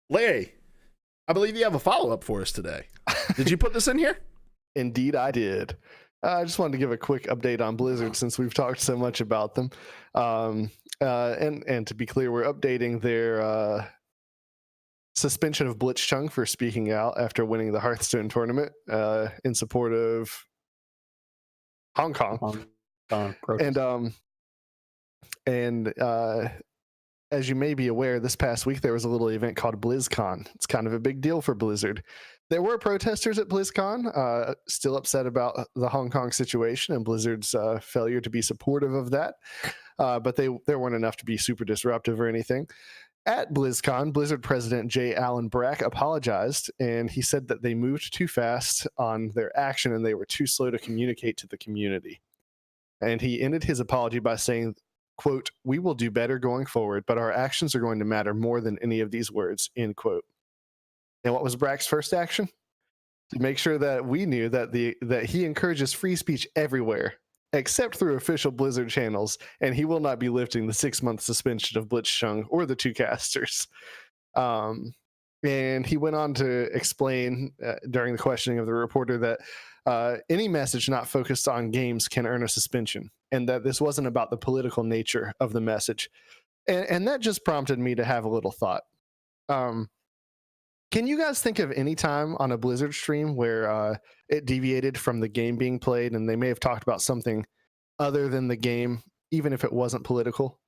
Larry, I believe you have a follow-up for us today. Did you put this in here? Indeed, I did. I just wanted to give a quick update on Blizzard since we've talked so much about them. And to be clear, we're updating their suspension of Blitzchung for speaking out after winning the Hearthstone tournament in support of Hong Kong. And as you may be aware, this past week there was a little event called BlizzCon. It's kind of a big deal for Blizzard. There were protesters at BlizzCon, still upset about the Hong Kong situation and Blizzard's failure to be supportive of that. But there weren't enough to be super disruptive or anything. At BlizzCon, Blizzard President Allen Brack apologized, and he said that they moved too fast on their action and they were too slow to communicate to the community. And he ended his apology by saying, quote, "We will do better going forward, but our actions are going to matter more than any of these words," end quote. And what was Brack's first action? To make sure that we knew that he encourages free speech everywhere, except through official Blizzard channels, and he will not be lifting the 6-month suspension of Blitzchung or the two casters. And he went on to explain during the questioning of the reporter that any message not focused on games can earn a suspension, and that this wasn't about the political nature of the message. And that just prompted me to have a little thought. Can you guys think of any time on a Blizzard stream where it deviated from the game being played and they may have talked about something other than the game, even if it wasn't political?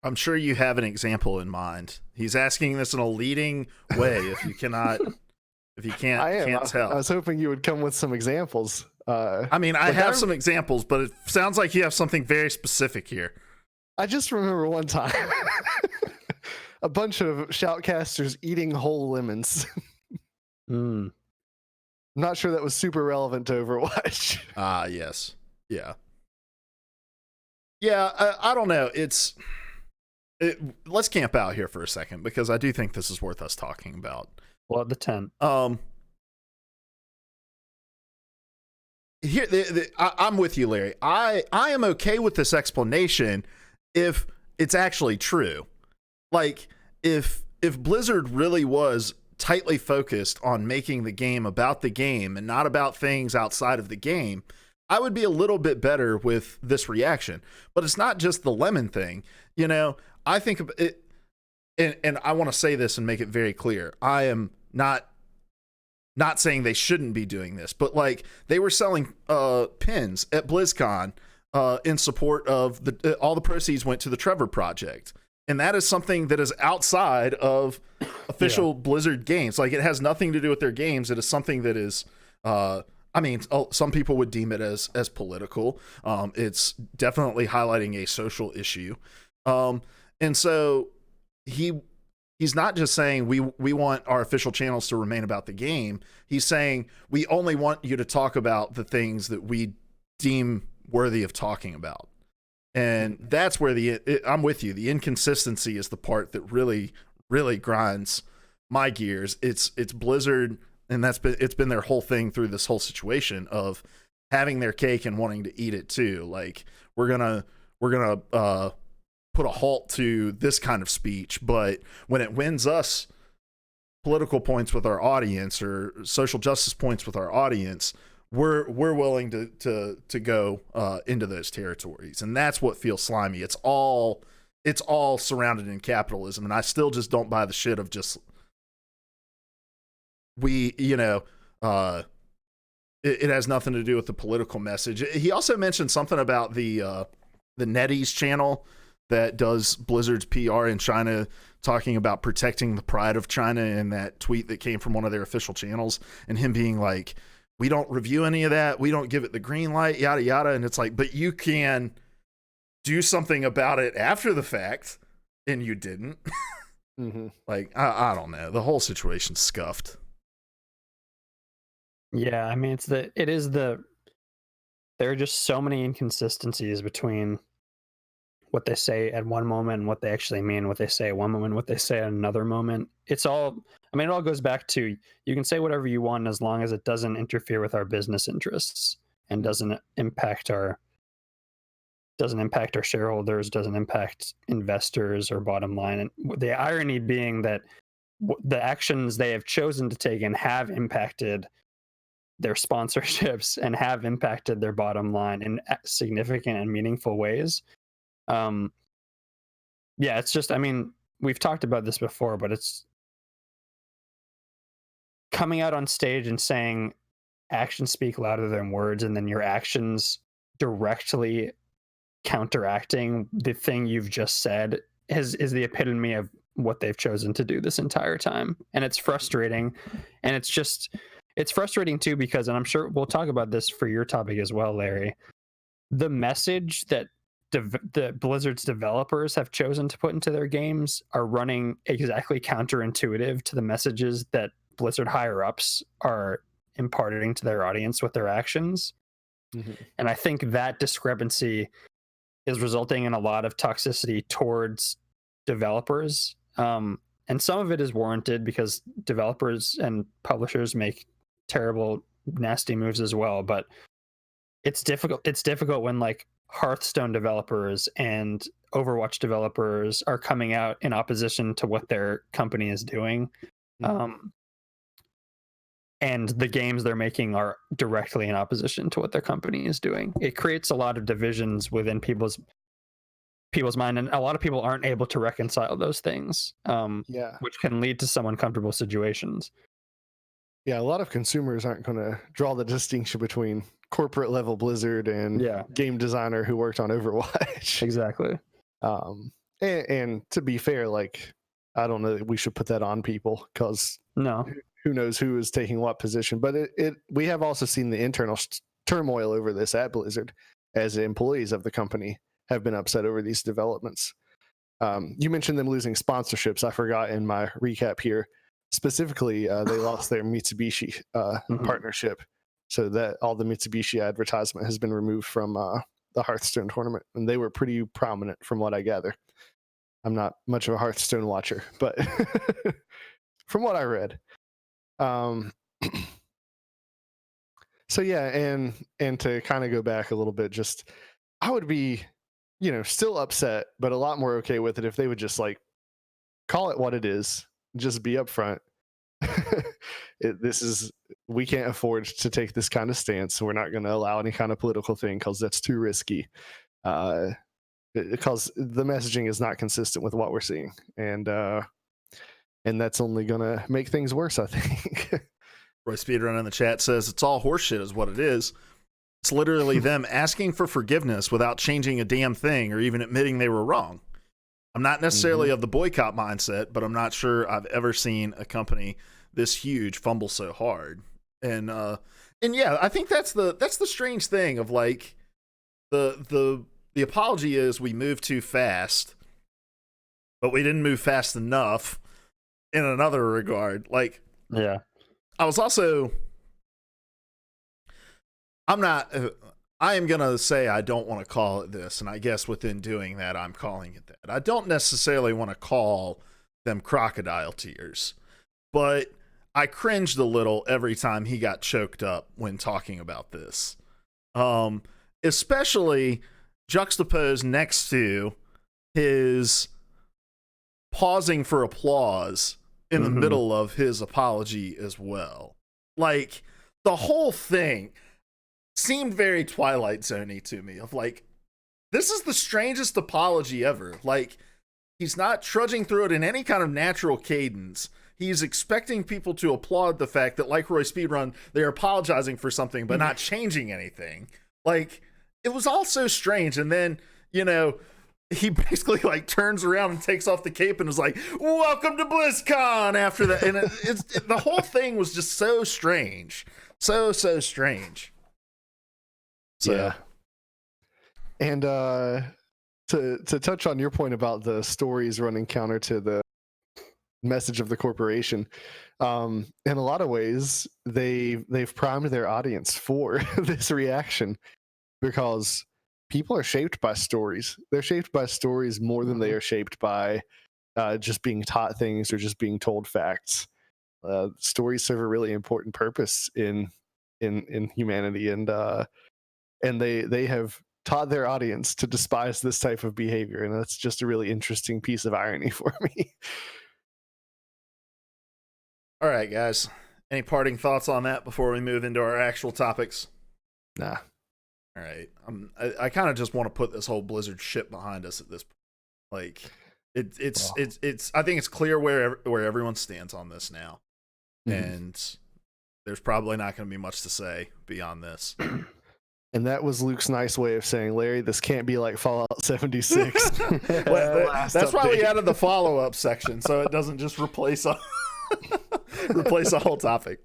I'm sure you have an example in mind. He's asking this in a leading way. If you can't tell. I was hoping you would come with some examples. I mean, I have some examples, but it sounds like you have something very specific here. I just remember one time. A bunch of shoutcasters eating whole lemons. I'm not sure that was super relevant to Overwatch. Yes. Yeah. Yeah, I don't know. Let's camp out here for a second, because I do think this is worth us talking about. Well, the 10. I'm with you, Larry. I am okay with this explanation if it's actually true. Like, if Blizzard really was tightly focused on making the game about the game and not about things outside of the game, I would be a little bit better with this reaction. But it's not just the lemon thing. You know, I think of it, and I want to say this and make it very clear. I am not saying they shouldn't be doing this, but like, they were selling pins at BlizzCon in support of all the proceeds went to the Trevor Project. And that is something that is outside of official Blizzard games. Like, it has nothing to do with their games. It is something that is, I mean, some people would deem it as political. It's definitely highlighting a social issue. And so he's not just saying we want our official channels to remain about the game. He's saying we only want you to talk about the things that we deem worthy of talking about. And that's where I'm with you. The inconsistency is the part that really, really grinds my gears. It's Blizzard, and it's been their whole thing through this whole situation of having their cake and wanting to eat it too. Like, we're gonna put a halt to this kind of speech, but when it wins us political points with our audience or social justice points with our audience, we're willing to go into those territories. And that's what feels slimy. It's all surrounded in capitalism, and I still just don't buy the shit of just it has nothing to do with the political message. He also mentioned something about the NetEase channel that does Blizzard's PR in China, talking about protecting the pride of China, in that tweet that came from one of their official channels, and him being like, we don't review any of that, we don't give it the green light, yada yada. And it's like, but you can do something about it after the fact, and you didn't. Like, I don't know, the whole situation's scuffed. Yeah, I mean, there are just so many inconsistencies between what they say at one moment and what they actually mean, what they say at one moment, what they say at another moment. It all goes back to, you can say whatever you want as long as it doesn't interfere with our business interests and doesn't impact our doesn't impact our shareholders, doesn't impact investors or bottom line. And the irony being that the actions they have chosen to take and have impacted their sponsorships and have impacted their bottom line in significant and meaningful ways. Yeah, it's just, I mean, we've talked about this before, but it's coming out on stage and saying actions speak louder than words, and then your actions directly counteracting the thing you've just said is the epitome of what they've chosen to do this entire time. And it's frustrating. And it's frustrating too, because, and I'm sure we'll talk about this for your topic as well, Larry, the message that the Blizzard's developers have chosen to put into their games are running exactly counterintuitive to the messages that Blizzard higher ups are imparting to their audience with their actions. Mm-hmm. And I think that discrepancy is resulting in a lot of toxicity towards developers. And some of it is warranted because developers and publishers make terrible, nasty moves as well. But it's difficult. It's difficult when like Hearthstone developers and Overwatch developers are coming out in opposition to what their company is doing. And the games they're making are directly in opposition to what their company is doing. It creates a lot of divisions within people's mind, and a lot of people aren't able to reconcile those things, which can lead to some uncomfortable situations. Yeah, a lot of consumers aren't going to draw the distinction between corporate level Blizzard and game designer who worked on Overwatch. Exactly. And to be fair, like, I don't know that we should put that on people, because who knows who is taking what position. But we have also seen the internal turmoil over this at Blizzard, as employees of the company have been upset over these developments. You mentioned them losing sponsorships. I forgot in my recap here. Specifically, they lost their Mitsubishi partnership, so that all the Mitsubishi advertisement has been removed from the Hearthstone tournament, and they were pretty prominent from what I gather. I'm not much of a Hearthstone watcher, but from what I read. So yeah, and to kind of go back a little bit, just I would be, still upset, but a lot more okay with it if they would just like call it what it is, just be upfront. We can't afford to take this kind of stance, so we're not going to allow any kind of political thing because that's too risky. Because the messaging is not consistent with what we're seeing, and that's only going to make things worse, I think. Roy Speedrun in the chat says it's all horseshit is what it is. It's literally them asking for forgiveness without changing a damn thing or even admitting they were wrong. I'm not necessarily of the boycott mindset, but I'm not sure I've ever seen a company this huge fumble so hard. And yeah, I think that's the strange thing of like the apology is we moved too fast, but we didn't move fast enough in another regard. Like, yeah. I am going to say I don't want to call it this, and I guess within doing that, I'm calling it that. I don't necessarily want to call them crocodile tears, but I cringed a little every time he got choked up when talking about this. Especially juxtaposed next to his pausing for applause in the middle of his apology as well. Like, the whole thing seemed very Twilight Zone-y to me, of like, this is the strangest apology ever. Like, he's not trudging through it in any kind of natural cadence. He's expecting people to applaud the fact that, like Roy Speedrun, they're apologizing for something but not changing anything. Like, it was all so strange. And then, he basically like turns around and takes off the cape and is like, "Welcome to BlizzCon" after that. And the whole thing was just so strange. So strange. So. Yeah. And to touch on your point about the stories running counter to the message of the corporation, in a lot of ways, they've primed their audience for this reaction, because people are shaped by stories. They're shaped by stories more than they are shaped by just being taught things or just being told facts. Stories serve a really important purpose in humanity, and they have taught their audience to despise this type of behavior, and that's just a really interesting piece of irony for me. All right, guys. Any parting thoughts on that before we move into our actual topics? Nah. All right. I kind of just want to put this whole Blizzard shit behind us at this point. Like, it's I think it's clear where everyone stands on this now, and there's probably not going to be much to say beyond this. And that was Luke's nice way of saying, Larry, this can't be like Fallout 76. That's why we added the follow-up section, so it doesn't just replace a whole topic.